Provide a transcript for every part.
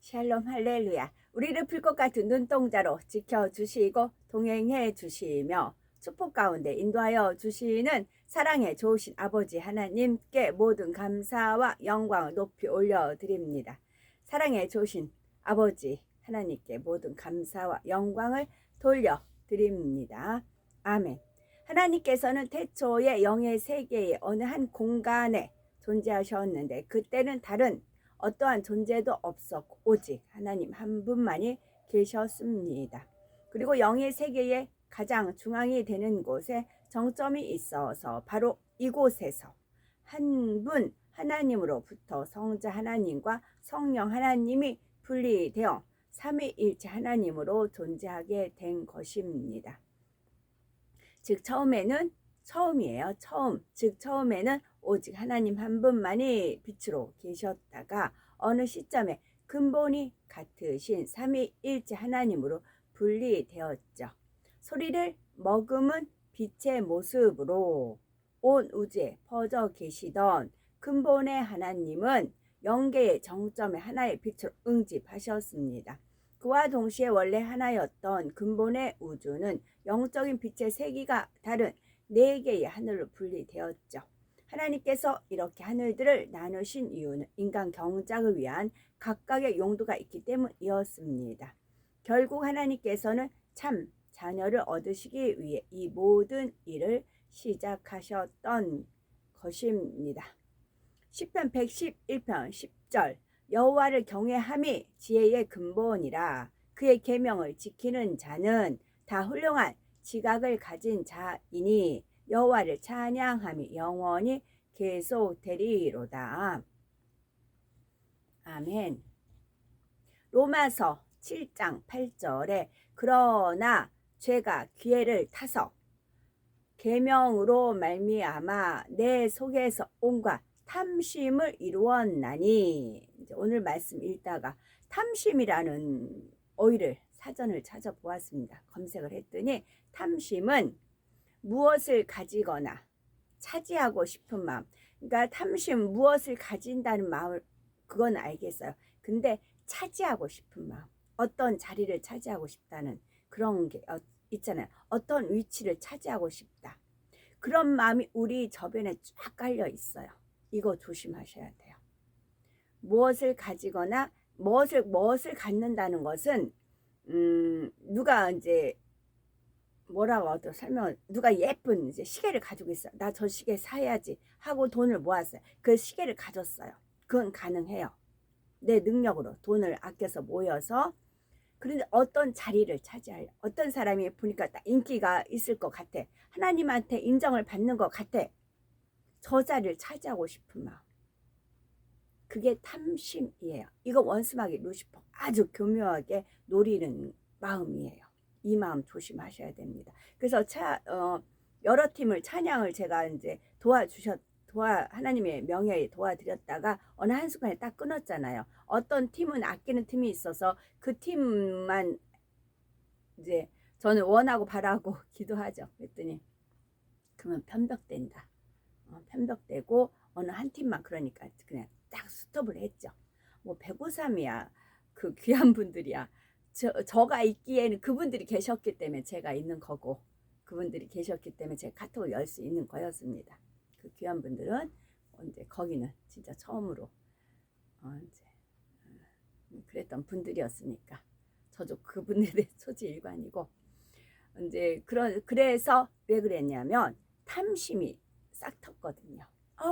샬롬 할렐루야. 우리를 불꽃 같은 눈동자로 지켜주시고 동행해 주시며 축복 가운데 인도하여 주시는 사랑의 좋으신 아버지 하나님께 모든 감사와 영광을 높이 올려드립니다. 사랑의 좋으신 아버지 하나님께 모든 감사와 영광을 돌려드립니다. 아멘. 하나님께서는 태초에 영의 세계의 어느 한 공간에 존재하셨는데 그때는 다른 어떠한 존재도 없었고 오직 하나님 한 분만이 계셨습니다. 그리고 영의 세계의 가장 중앙이 되는 곳에 정점이 있어서 바로 이곳에서 한 분 하나님으로부터 성자 하나님과 성령 하나님이 분리되어 삼위일체 하나님으로 존재하게 된 것입니다. 즉 처음이에요. 즉 처음에는 오직 하나님 한 분만이 빛으로 계셨다가 어느 시점에 근본이 같으신 삼위일체 하나님으로 분리되었죠. 소리를 머금은 빛의 모습으로 온 우주에 퍼져 계시던 근본의 하나님은 영계의 정점에 하나의 빛으로 응집하셨습니다. 그와 동시에 원래 하나였던 근본의 우주는 영적인 빛의 세기가 다른 네 개의 하늘로 분리되었죠. 하나님께서 이렇게 하늘들을 나누신 이유는 인간 경작을 위한 각각의 용도가 있기 때문이었습니다. 결국 하나님께서는 참 자녀를 얻으시기 위해 이 모든 일을 시작하셨던 것입니다. 시편 111편 10절 여호와를 경외함이 지혜의 근본이라 그의 계명을 지키는 자는 다 훌륭한 지각을 가진 자이니 여호와를 찬양함이 영원히 계속되리로다. 아멘. 로마서 7장 8절에 그러나 죄가 기회를 타서 계명으로 말미암아 내 속에서 온갖 탐심을 이루었나니 오늘 말씀 읽다가 탐심이라는 어휘를 사전을 찾아보았습니다. 검색을 했더니 탐심은 무엇을 가지거나 차지하고 싶은 마음, 그러니까 탐심 무엇을 가진다는 마음을 그건 알겠어요. 근데 차지하고 싶은 마음, 어떤 자리를 차지하고 싶다는 그런 게 있잖아요. 어떤 위치를 차지하고 싶다. 그런 마음이 우리 저변에 쫙 깔려 있어요. 이거 조심하셔야 돼요. 무엇을 가지거나 무엇을 갖는다는 것은 누가 이제 뭐라고 하더 설명을 누가 예쁜 이제 시계를 가지고 있어요. 나 저 시계 사야지 하고 돈을 모았어요. 그 시계를 가졌어요. 그건 가능해요. 내 능력으로 돈을 아껴서 모여서. 그런데 어떤 자리를 차지하려 어떤 사람이 보니까 딱 인기가 있을 것 같아. 하나님한테 인정을 받는 것 같아. 저 자리를 차지하고 싶은 마음. 그게 탐심이에요. 이거 원수마귀 루시퍼 아주 교묘하게 노리는 마음이에요. 이 마음 조심하셔야 됩니다. 그래서 여러 팀을 찬양을 제가 이제 하나님의 명예에 도와드렸다가 어느 한순간에 딱 끊었잖아요. 어떤 팀은 아끼는 팀이 있어서 그 팀만 이제 저는 원하고 바라고 기도하죠. 그랬더니 그러면 편벽된다. 편벽되고 어느 한 팀만 그러니까 그냥 딱 스톱을 했죠. 뭐 153이야. 그 귀한 분들이야. 저가 있기에는 그분들이 계셨기 때문에 제가 있는 거고 그분들이 계셨기 때문에 제가 카톡을 열 수 있는 거였습니다. 그 귀한 분들은 이제 거기는 진짜 처음으로 이제 그랬던 분들이었으니까 저도 그분들의 소지일관이고 이제 그래서 왜 그랬냐면 탐심이 싹 텄거든요.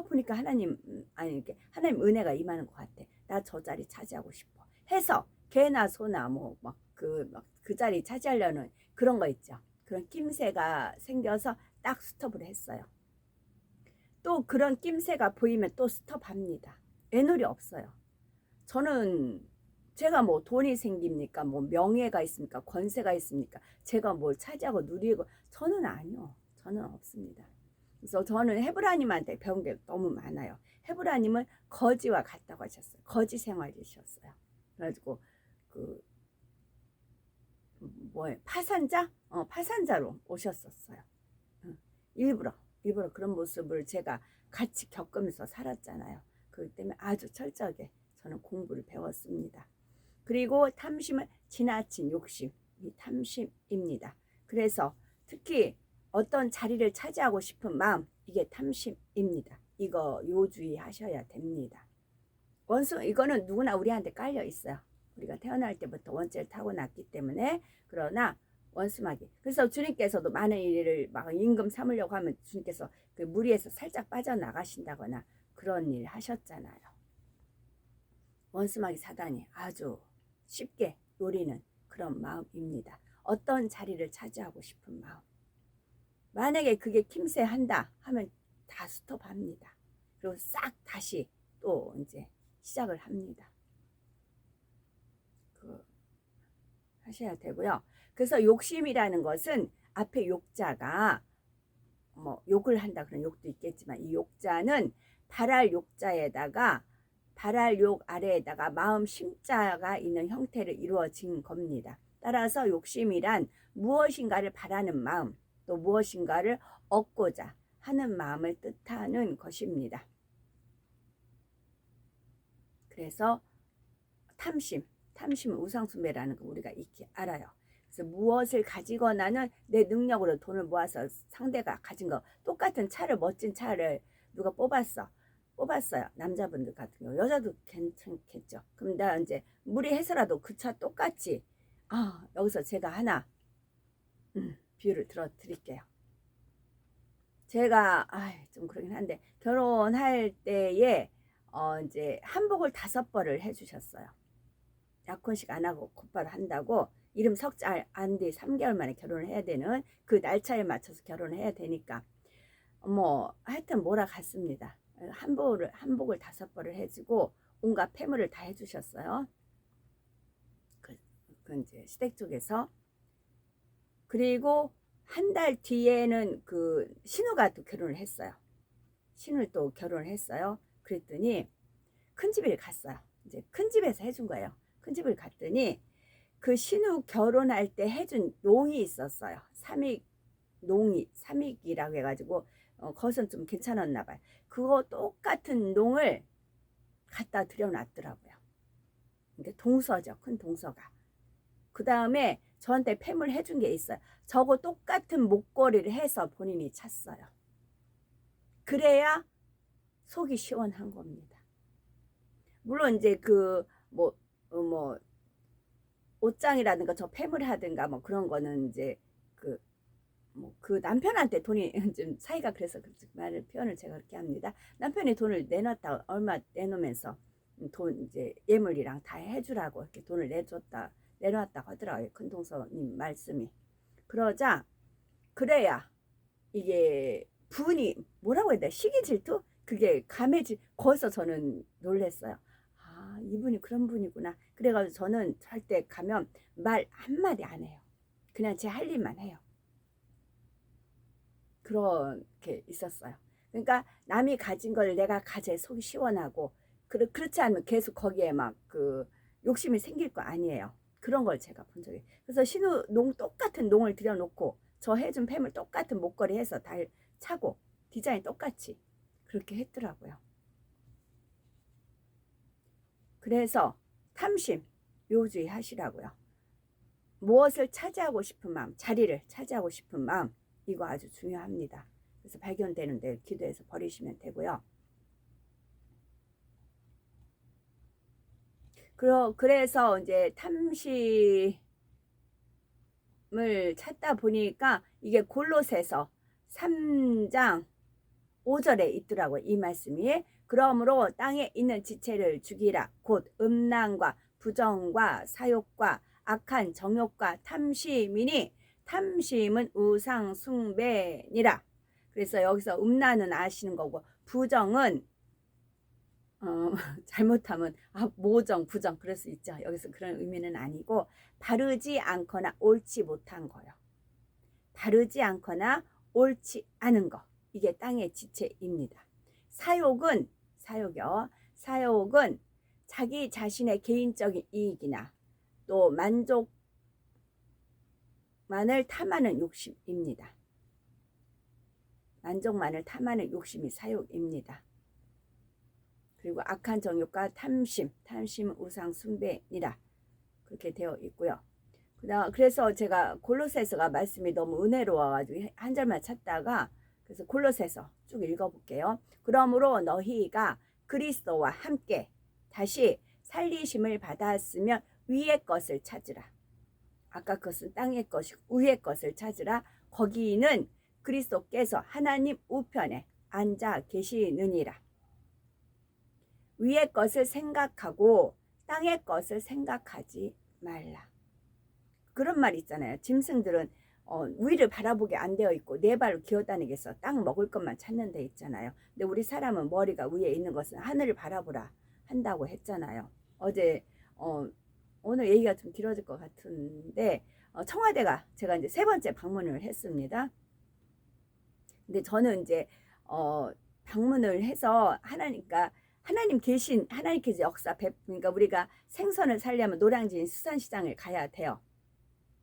보니까 하나님 이렇게 하나님 은혜가 임하는 것 같아. 나 저 자리 차지하고 싶어. 해서 개나 소나 뭐 막 그 자리 차지하려는 그런 거 있죠. 그런 낌새가 생겨서 딱 스톱을 했어요. 또 그런 낌새가 보이면 또 스톱합니다. 애놀이 없어요. 저는 제가 뭐 돈이 생깁니까? 뭐 명예가 있습니까? 권세가 있습니까? 제가 뭘 차지하고 누리고 저는 아니요. 저는 없습니다. 그래서 저는 헤브라님한테 배운 게 너무 많아요. 헤브라님은 거지와 같다고 하셨어요. 거지 생활이셨어요. 그래가지고 파산자? 파산자로 오셨었어요. 일부러 그런 모습을 제가 같이 겪으면서 살았잖아요. 그렇기 때문에 아주 철저하게 저는 공부를 배웠습니다. 그리고 탐심은 지나친 욕심, 이 탐심입니다. 그래서 특히 어떤 자리를 차지하고 싶은 마음, 이게 탐심입니다. 이거 요주의하셔야 됩니다. 원수 이거는 누구나 우리한테 깔려 있어요. 우리가 태어날 때부터 원죄를 타고났기 때문에. 그러나 원수마귀. 그래서 주님께서도 많은 일을 막 임금 삼으려고 하면 주님께서 그 무리에서 살짝 빠져나가신다거나 그런 일 하셨잖아요. 원수마귀 사단이 아주 쉽게 노리는 그런 마음입니다. 어떤 자리를 차지하고 싶은 마음. 만약에 그게 킴새한다 하면 다 스톱합니다. 그리고 싹 다시 또 이제 시작을 합니다. 하셔야 되고요. 그래서 욕심이라는 것은 앞에 욕자가 뭐 욕을 한다 그런 욕도 있겠지만 이 욕자는 발할 욕자에다가 발할 욕 아래에다가 마음 심자가 있는 형태를 이루어진 겁니다. 따라서 욕심이란 무엇인가를 바라는 마음, 또 무엇인가를 얻고자 하는 마음을 뜻하는 것입니다. 그래서 탐심은 우상숭배라는 거 우리가 익히 알아요. 그래서 무엇을 가지거나는 내 능력으로 돈을 모아서 상대가 가진 거 똑같은 차를 멋진 차를 누가 뽑았어요. 남자분들 같은 경우 여자도 괜찮겠죠. 그럼 나 이제 무리해서라도 그 차 똑같이 여기서 제가 하나 비유를 들어 드릴게요. 제가 좀 그러긴 한데 결혼할 때에 이제 한복을 5벌을 해주셨어요. 약혼식 안 하고 곧바로 한다고. 이름 석자 안 뒤 3개월 만에 결혼을 해야 되는 그 날짜에 맞춰서 결혼을 해야 되니까 뭐 하여튼 몰아갔습니다. 한복을 5벌을 해주고 온갖 폐물을 다 해주셨어요. 그 이제 시댁 쪽에서. 그리고 한 달 뒤에는 그 신우가 또 결혼을 했어요. 신우를 또 결혼을 했어요. 그랬더니 큰 집을 갔어요. 이제 큰 집에서 해준 거예요. 큰 집을 갔더니 그 신우 결혼할 때 해준 농이 있었어요. 삼익이라고 해가지고 거기서는 좀 괜찮았나 봐요. 그거 똑같은 농을 갖다 들여놨더라고요. 이게 동서죠. 큰 동서가. 그 다음에 저한테 폐물 해준 게 있어요. 저거 똑같은 목걸이를 해서 본인이 찼어요. 그래야 속이 시원한 겁니다. 물론 이제 그 뭐 옷장이라든가 저 폐물하든가 뭐 그런 거는 이제 그 남편한테 돈이 좀 사이가 그래서 그 말을 표현을 제가 그렇게 합니다. 남편이 돈을 내놨다 얼마 내놓으면서 돈 이제 예물이랑 다 해주라고 이렇게 돈을 내놨다고 하더라고요. 큰동서님 말씀이. 그래야 이게 분이 뭐라고 해야 돼? 시기 질투? 그게 감해지. 거기서 저는 놀랬어요. 이분이 그런 분이구나. 그래가지고 저는 절대 가면 말 한마디 안 해요. 그냥 제 할 일만 해요. 그렇게 있었어요. 그러니까 남이 가진 걸 내가 가져야 속이 시원하고 그렇지 않으면 계속 거기에 막 그 욕심이 생길 거 아니에요. 그런 걸 제가 본 적이. 그래서 신우 똑같은 농을 들여놓고 저 해준 폐물 똑같은 목걸이 해서 다 차고 디자인 똑같이 그렇게 했더라고요. 그래서 탐심 요주의 하시라고요. 무엇을 차지하고 싶은 마음, 자리를 차지하고 싶은 마음, 이거 아주 중요합니다. 그래서 발견되는 데 기도해서 버리시면 되고요. 그래서 이제 탐심을 찾다 보니까 이게 골로새서 3장 5절에 있더라고요. 이 말씀이. 그러므로 땅에 있는 지체를 죽이라. 곧 음란과 부정과 사욕과 악한 정욕과 탐심이니 탐심은 우상 숭배니라. 그래서 여기서 음란은 아시는 거고 부정은 잘못하면 모정 부정 그럴 수 있죠. 여기서 그런 의미는 아니고 바르지 않거나 옳지 못한 거요. 바르지 않거나 옳지 않은 거. 이게 땅의 지체입니다. 사욕은 자기 자신의 개인적인 이익이나 또 만족만을 탐하는 욕심입니다. 만족만을 탐하는 욕심이 사욕입니다. 그리고 악한 정욕과 탐심은 우상 숭배니라. 그렇게 되어 있고요. 그래서 제가 골로새서가 말씀이 너무 은혜로워가지고 한 절만 찾다가 그래서 골로새서 쭉 읽어볼게요. 그러므로 너희가 그리스도와 함께 다시 살리심을 받았으면 위의 것을 찾으라. 아까 그것은 땅의 것이고 위의 것을 찾으라. 거기는 그리스도께서 하나님 우편에 앉아 계시느니라. 위의 것을 생각하고 땅의 것을 생각하지 말라. 그런 말 있잖아요. 짐승들은 위를 바라보게 안 되어 있고 네 발로 기어다니겠어. 땅 먹을 것만 찾는 데 있잖아요. 근데 우리 사람은 머리가 위에 있는 것은 하늘을 바라보라 한다고 했잖아요. 어제 오늘 얘기가 좀 길어질 것 같은데 청와대가 제가 이제 3번째 방문을 했습니다. 근데 저는 이제 방문을 해서 하나님께서 역사 그러니까 우리가 생선을 살려면 노량진 수산시장을 가야 돼요.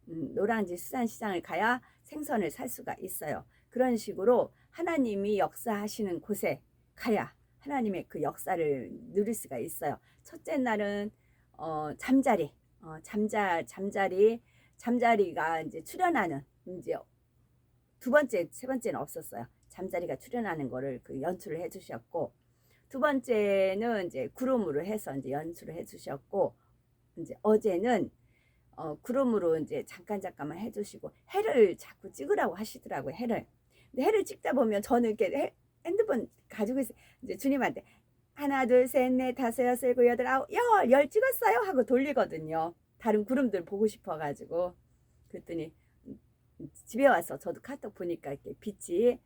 노량진 수산시장을 가야 생선을 살 수가 있어요. 그런 식으로 하나님이 역사하시는 곳에 가야 하나님의 그 역사를 누릴 수가 있어요. 첫째 날은 잠자리가 이제 출연하는 이제 두 번째, 세 번째는 없었어요. 잠자리가 출연하는 거를 그 연출을 해주셨고, 두 번째는 이제 구름으로 해서 이제 연출을 해주셨고, 이제 어제는 구름으로 이제 잠깐만 해주시고 해를 자꾸 찍으라고 하시더라고요. 해를. 근데 해를 찍다 보면 저는 이렇게 핸드폰 가지고 있어요. 이제 주님한테 하나 둘 셋 넷 다섯 여섯 일곱 여덟 아홉 열 찍었어요 하고 돌리거든요. 다른 구름들 보고 싶어가지고. 그랬더니 집에 와서 저도 카톡 보니까 이렇게 빛이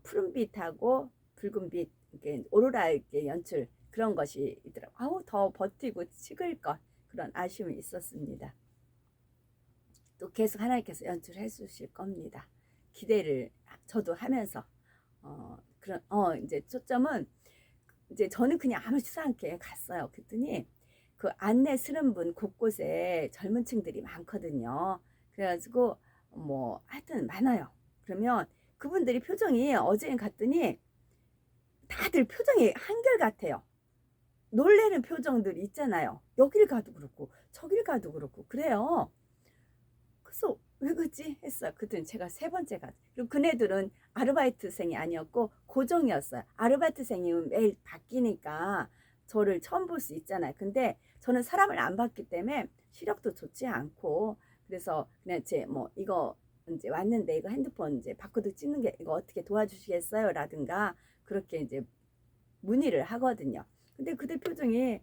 푸른빛하고 붉은빛 이렇게 오로라 이렇게 연출 그런 것이 있더라고요. 아우 더 버티고 찍을 것 그런 아쉬움이 있었습니다. 또 계속 하나님께서 연출해 주실 겁니다. 기대를 저도 하면서 이제 초점은 이제 저는 그냥 아무렇지도 않게 갔어요. 그랬더니 그 안내 쓰는 분 곳곳에 젊은 층들이 많거든요. 그래가지고 뭐 하여튼 많아요. 그러면 그분들이 표정이 어제 갔더니 다들 표정이 한결같아요. 놀래는 표정들이 있잖아요. 여길 가도 그렇고 저길 가도 그렇고 그래요. 그래서 왜 그러지 했어요. 그랬더니 제가 3번째 갔어요. 그리고 그네들은 아르바이트생이 아니었고 고정이었어요. 아르바이트생이면 매일 바뀌니까 저를 처음 볼 수 있잖아요. 근데 저는 사람을 안 봤기 때문에 시력도 좋지 않고 그래서 그냥 이거 이제 왔는데 이거 핸드폰 이제 바코드 찍는 게 이거 어떻게 도와주시겠어요? 라든가 그렇게 이제 문의를 하거든요. 근데 그들 표정이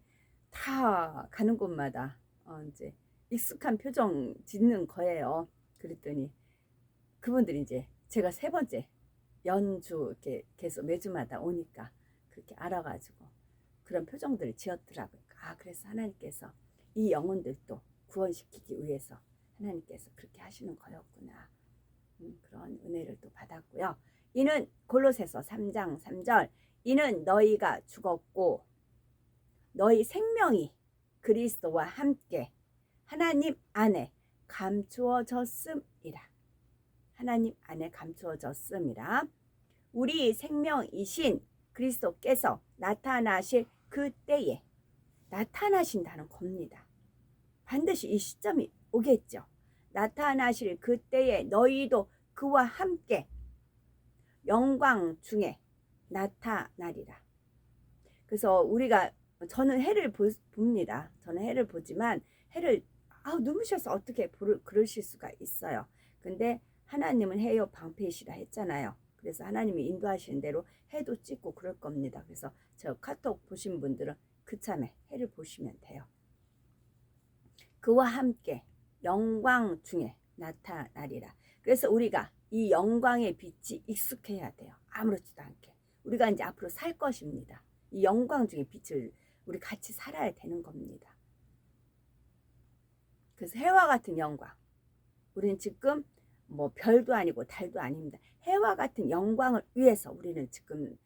다 가는 곳마다 이제 익숙한 표정 짓는 거예요. 그랬더니 그분들이 이제 제가 3번째 연주 이렇게 계속 매주마다 오니까 그렇게 알아가지고 그런 표정들을 지었더라고요. 그래서 하나님께서 이 영혼들도 구원시키기 위해서 하나님께서 그렇게 하시는 거였구나. 그런 은혜를 또 받았고요. 이는 골로새서 3장 3절 이는 너희가 죽었고 너희 생명이 그리스도와 함께 하나님 안에 감추어졌음이라. 하나님 안에 감추어졌음이라. 우리 생명이신 그리스도께서 나타나실 그때에 나타나신다는 겁니다. 반드시 이 시점이 오겠죠. 나타나실 그때에 너희도 그와 함께 영광 중에 나타나리라. 그래서 저는 해를 봅니다. 저는 해를 보지만 해를 눈부셔서 어떻게 그러실 수가 있어요. 근데 하나님은 해요 방패이시라 했잖아요. 그래서 하나님이 인도하시는 대로 해도 찍고 그럴 겁니다. 그래서 저 카톡 보신 분들은 그참에 해를 보시면 돼요. 그와 함께 영광 중에 나타나리라. 그래서 우리가 이 영광의 빛이 익숙해야 돼요. 아무렇지도 않게. 우리가 이제 앞으로 살 것입니다. 이 영광 중에 빛을 우리 같이 살아야 되는 겁니다. 그래서 해와 같은 영광. 우리는 지금 뭐 별도 아니고 달도 아닙니다. 해와 같은 영광을 위해서 우리는 지금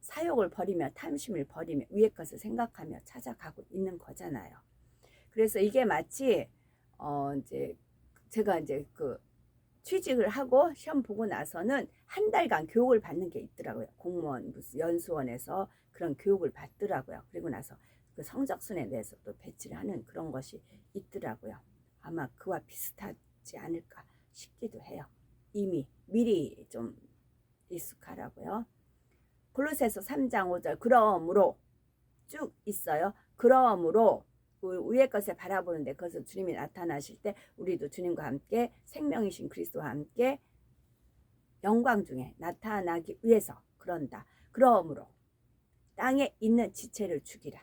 사욕을 버리며 탐심을 버리며 위의 것을 생각하며 찾아가고 있는 거잖아요. 그래서 이게 마치 이제 제가 이제 그 취직을 하고 시험 보고 나서는 한 달간 교육을 받는 게 있더라고요. 공무원 무슨 연수원에서 그런 교육을 받더라고요. 그리고 나서 그 성적순에 대해서 또 배치를 하는 그런 것이 있더라고요. 아마 그와 비슷하지 않을까 싶기도 해요. 이미 미리 좀 익숙하라고요. 골로새서 3장 5절 그러므로 쭉 있어요. 그러므로 위의 것을 바라보는데 그것은 주님이 나타나실 때 우리도 주님과 함께 생명이신 그리스도와 함께 영광 중에 나타나기 위해서 그런다. 그러므로 땅에 있는 지체를 죽이라.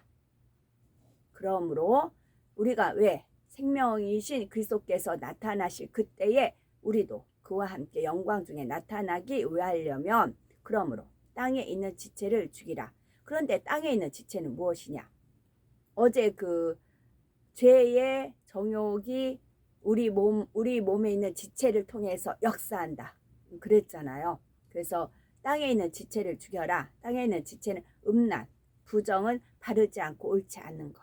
그러므로 우리가 왜 생명이신 그리스도께서 나타나실 그때에 우리도 그와 함께 영광 중에 나타나기 위하려면 그러므로 땅에 있는 지체를 죽이라. 그런데 땅에 있는 지체는 무엇이냐? 어제 그 죄의 정욕이 우리 몸에 있는 지체를 통해서 역사한다. 그랬잖아요. 그래서 땅에 있는 지체를 죽여라. 땅에 있는 지체는 음란, 부정은 바르지 않고 옳지 않는 것.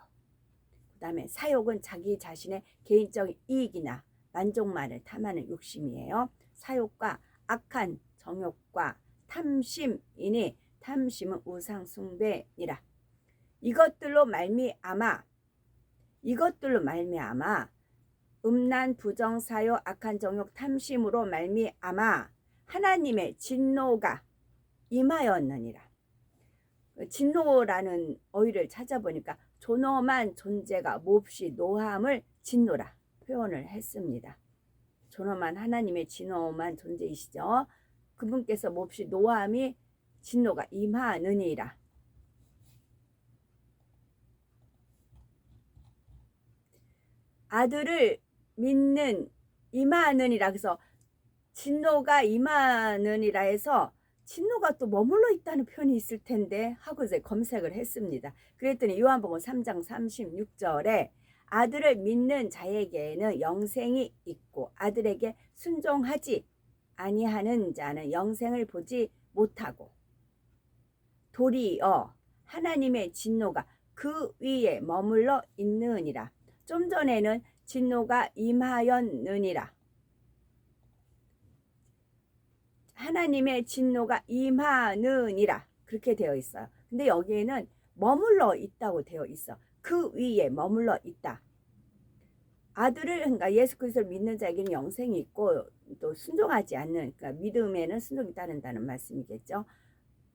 그 다음에 사욕은 자기 자신의 개인적인 이익이나 만족만을 탐하는 욕심이에요. 사욕과 악한 정욕과 탐심이니 탐심은 우상 숭배니라. 이것들로 말미암아 음란, 부정, 사욕, 악한 정욕, 탐심으로 말미암아 하나님의 진노가 임하였느니라. 진노라는 어휘를 찾아보니까 존엄한 존재가 몹시 노함을 진노라 표현을 했습니다. 존엄한 하나님의 진노한 존재이시죠. 그분께서 몹시 노함이 진노가 임하느니라. 아들을 믿는 임하느니라. 그래서 진노가 임하느니라 해서 진노가 또 머물러 있다는 표현이 있을 텐데 하고 이제 검색을 했습니다. 그랬더니 요한복음 3장 36절에 아들을 믿는 자에게는 영생이 있고 아들에게 순종하지 아니하는 자는 영생을 보지 못하고 도리어 하나님의 진노가 그 위에 머물러 있느니라. 좀 전에는 진노가 임하였느니라. 하나님의 진노가 임하느니라 그렇게 되어 있어요. 근데 여기에는 머물러 있다고 되어 있어. 그 위에 머물러 있다. 아들을 그러니까 예수 그리스도를 믿는 자에게는 영생이 있고 또 순종하지 않는 그러니까 믿음에는 순종이 따른다는 말씀이겠죠.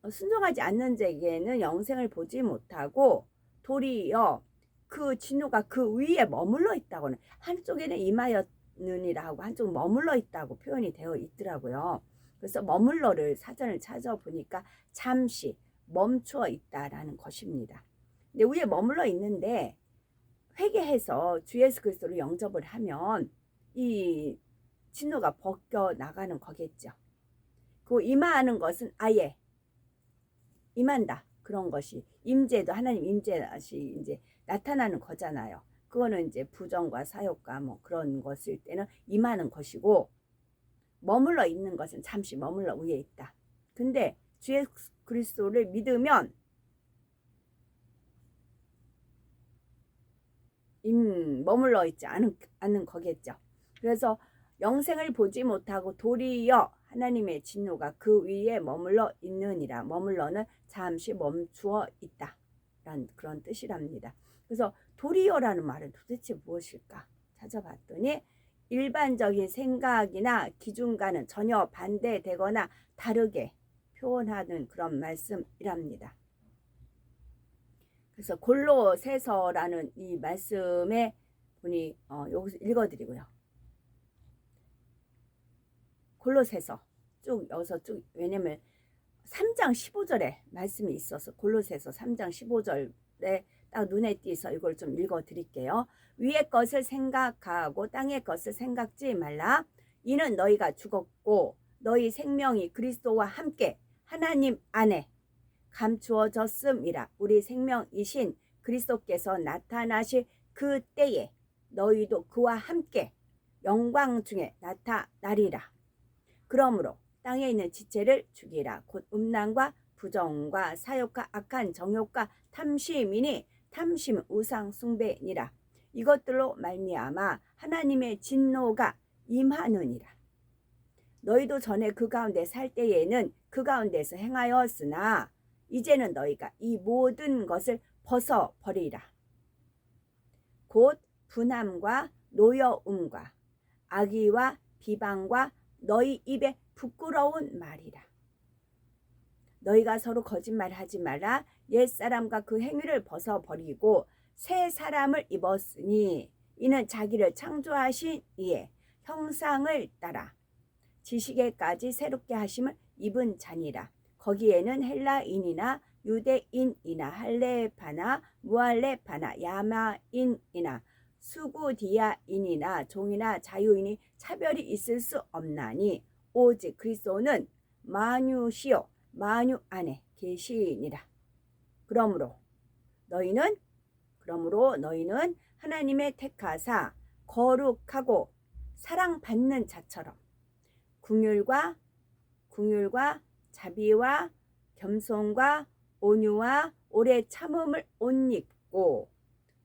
순종하지 않는 자에게는 영생을 보지 못하고 도리어 그 진노가 그 위에 머물러 있다고는 한쪽에는 임하였느니라 하고 한쪽은 머물러 있다고 표현이 되어 있더라고요. 그래서 머물러를 사전을 찾아보니까 잠시 멈추어 있다라는 것입니다. 근데 위에 머물러 있는데 회개해서 주 예수 그리스도를 영접을 하면 이 진노가 벗겨 나가는 거겠죠. 그 임하는 것은 아예 임한다. 그런 것이 임재도 하나님 임재시 이제 나타나는 거잖아요. 그거는 이제 부정과 사욕과 뭐 그런 것일 때는 임하는 것이고 머물러 있는 것은 잠시 머물러 위에 있다. 근데 주 예수 그리스도를 믿으면 머물러 있지 않은 거겠죠. 그래서 영생을 보지 못하고 도리어 하나님의 진노가 그 위에 머물러 있느니라. 머물러는 잠시 멈추어 있다 라는 그런 뜻이랍니다. 그래서 도리어라는 말은 도대체 무엇일까 찾아봤더니 일반적인 생각이나 기준과는 전혀 반대되거나 다르게 표현하는 그런 말씀이랍니다. 그래서 골로새서라는 이 말씀에 분이 여기서 읽어드리고요. 골로새서 여기서 왜냐면 3장 15절에 말씀이 있어서 골로새서 3장 15절에 딱 눈에 띄서 이걸 좀 읽어드릴게요. 위의 것을 생각하고 땅의 것을 생각지 말라. 이는 너희가 죽었고 너희 생명이 그리스도와 함께 하나님 안에 감추어졌음이라. 우리 생명이신 그리스도께서 나타나실 그 때에 너희도 그와 함께 영광 중에 나타나리라. 그러므로 땅에 있는 지체를 죽이라. 곧 음란과 부정과 사욕과 악한 정욕과 탐심이니 탐심은 우상 숭배니라. 이것들로 말미암아 하나님의 진노가 임하느니라. 너희도 전에 그 가운데 살 때에는 그 가운데서 행하였으나 이제는 너희가 이 모든 것을 벗어버리라. 곧 분함과 노여움과 악의와 비방과 너희 입에 부끄러운 말이라. 너희가 서로 거짓말하지 말라. 옛사람과 그 행위를 벗어버리고 새 사람을 입었으니 이는 자기를 창조하신 이의 형상을 따라 지식에까지 새롭게 하심을 입은 자니라. 거기에는 헬라인이나 유대인이나 할레파나 무할레파나 야마인이나 수구디아인이나 종이나 자유인이 차별이 있을 수 없나니 오직 그리스도는 만유시요 만유 안에 계시니라. 그러므로 너희는 하나님의 택하사 거룩하고 사랑받는 자처럼 긍휼과 자비와 겸손과 온유와 오래 참음을 옷 입고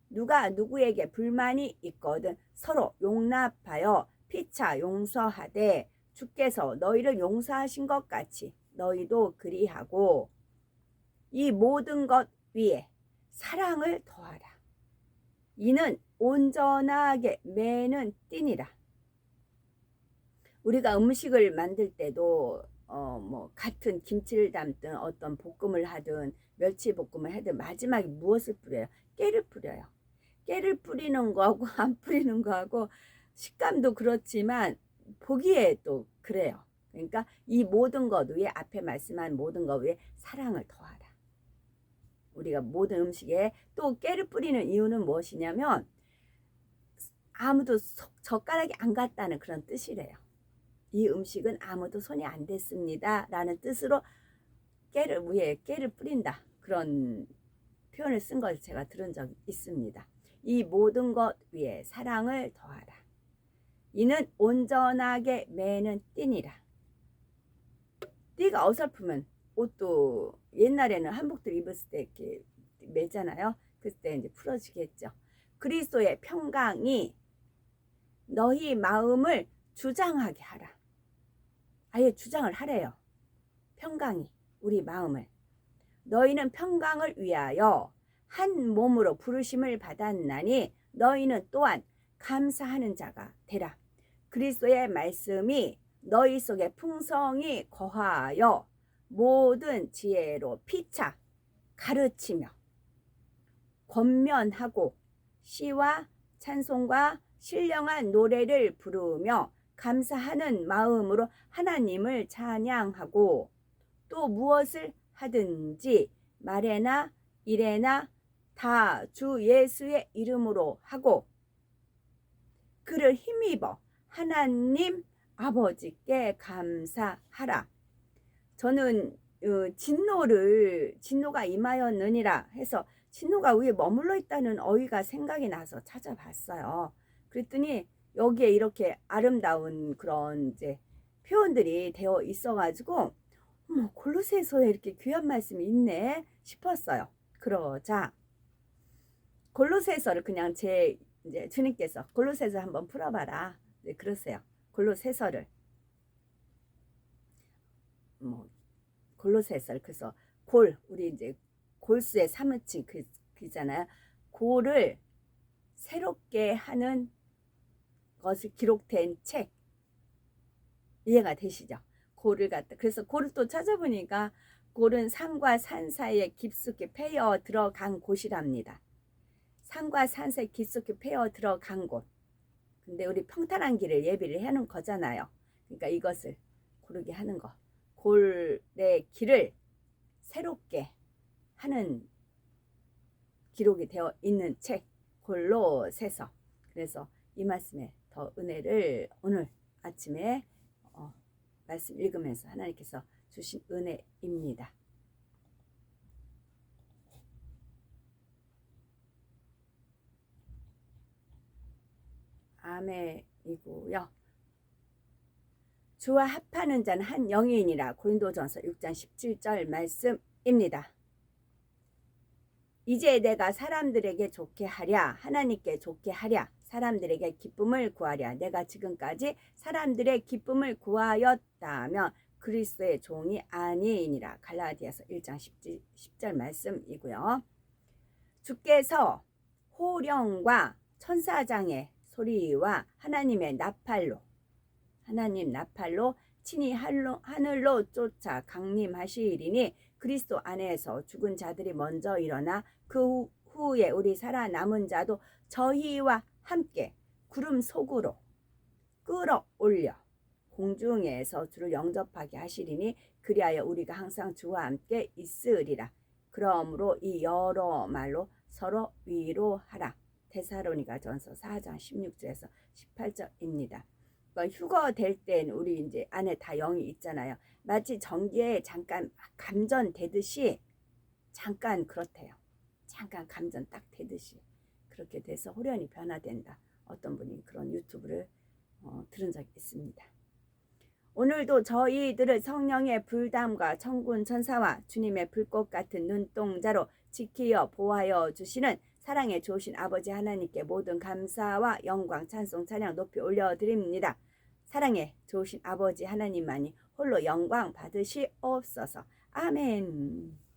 누가 누구에게 불만이 있거든 서로 용납하여 피차 용서하되 주께서 너희를 용서하신 것 같이 너희도 그리하고 이 모든 것 위에 사랑을 더하라. 이는 온전하게 매는 띠니라. 우리가 음식을 만들 때도 같은 김치를 담든 어떤 볶음을 하든 멸치 볶음을 하든 마지막에 무엇을 뿌려요? 깨를 뿌려요. 깨를 뿌리는 거하고 안 뿌리는 거하고 식감도 그렇지만 보기에 또 그래요. 그러니까 이 모든 것 위에 앞에 말씀한 모든 것 위에 사랑을 더하라. 우리가 모든 음식에 또 깨를 뿌리는 이유는 무엇이냐면 아무도 젓가락이 안 갔다는 그런 뜻이래요. 이 음식은 아무도 손이 안 댔습니다 라는 뜻으로 위에 깨를 뿌린다, 그런 표현을 쓴 걸 제가 들은 적이 있습니다. 이 모든 것 위에 사랑을 더하라. 이는 온전하게 매는 띠니라. 띠가 어설프면 옷도 옛날에는 한복들 입었을 때 이렇게 매잖아요. 그때 이제 풀어지겠죠. 그리스도의 평강이 너희 마음을 주장하게 하라. 아예 주장을 하래요. 평강이 우리 마음을. 너희는 평강을 위하여 한 몸으로 부르심을 받았나니 너희는 또한 감사하는 자가 되라. 그리스도의 말씀이 너희 속에 풍성히 거하여 모든 지혜로 피차 가르치며 권면하고 시와 찬송과 신령한 노래를 부르며 감사하는 마음으로 하나님을 찬양하고 또 무엇을 하든지 말에나 일에나 다 주 예수의 이름으로 하고 그를 힘입어 하나님 아버지께 감사하라. 저는 진노가 임하였느니라 해서 진노가 위에 머물러 있다는 어휘가 생각이 나서 찾아봤어요. 그랬더니 여기에 이렇게 아름다운 그런 이제 표현들이 되어 있어가지고 골로새서에 이렇게 귀한 말씀이 있네 싶었어요. 그러자 골로새서를 그냥 이제 주님께서 골로새서 한번 풀어봐라, 네, 그러세요. 골로새서를 골로새서를 그래서 우리 이제 골수의 사무친 그잖아요. 골을 새롭게 하는 것이 기록된 책, 이해가 되시죠? 그래서 골을 또 찾아보니까 골은 산과 산 사이에 깊숙이 패여 들어간 곳이랍니다. 산과 산 사이에 깊숙이 패여 들어간 곳. 근데 우리 평탄한 길을 예비를 해놓은 거잖아요. 그러니까 이것을 고르게 하는 거. 골의 길을 새롭게 하는 기록이 되어 있는 책, 골로새서. 그래서 이 말씀에 더 은혜를 오늘 아침에 말씀 읽으면서 하나님께서 주신 은혜입니다. 아멘이고요. 주와 합하는 자는 한 영이니라. 고린도전서 6장 17절 말씀입니다. 이제 내가 사람들에게 좋게 하랴, 하나님께 좋게 하랴, 사람들에게 기쁨을 구하랴. 내가 지금까지 사람들의 기쁨을 구하였다면 그리스도의 종이 아니니라. 갈라디아서 1장 10절 말씀이고요. 주께서 호령과 천사장의 소리와 하나님 나팔로 친히 하늘로 쫓아 강림하시리니 그리스도 안에서 죽은 자들이 먼저 일어나 그 후에 우리 살아남은 자도 저희와 함께 구름 속으로 끌어올려 공중에서 주를 영접하게 하시리니 그리하여 우리가 항상 주와 함께 있으리라. 그러므로 이 여러 말로 서로 위로하라. 데살로니가전서 4장 16절에서 18절입니다. 그러니까 휴거 될 땐 우리 이제 안에 다 영이 있잖아요. 마치 전기에 잠깐 감전되듯이 잠깐 그렇대요. 잠깐 감전 딱 되듯이 그렇게 돼서 호련히 변화된다. 어떤 분이 그런 유튜브를 들은 적이 있습니다. 오늘도 저희들을 성령의 불담과 천군 천사와 주님의 불꽃 같은 눈동자로 지키어 보하여 주시는 사랑의 좋으신 아버지 하나님께 모든 감사와 영광 찬송 찬양 높이 올려드립니다. 사랑의 좋으신 아버지 하나님만이 홀로 영광 받으시옵소서. 아멘.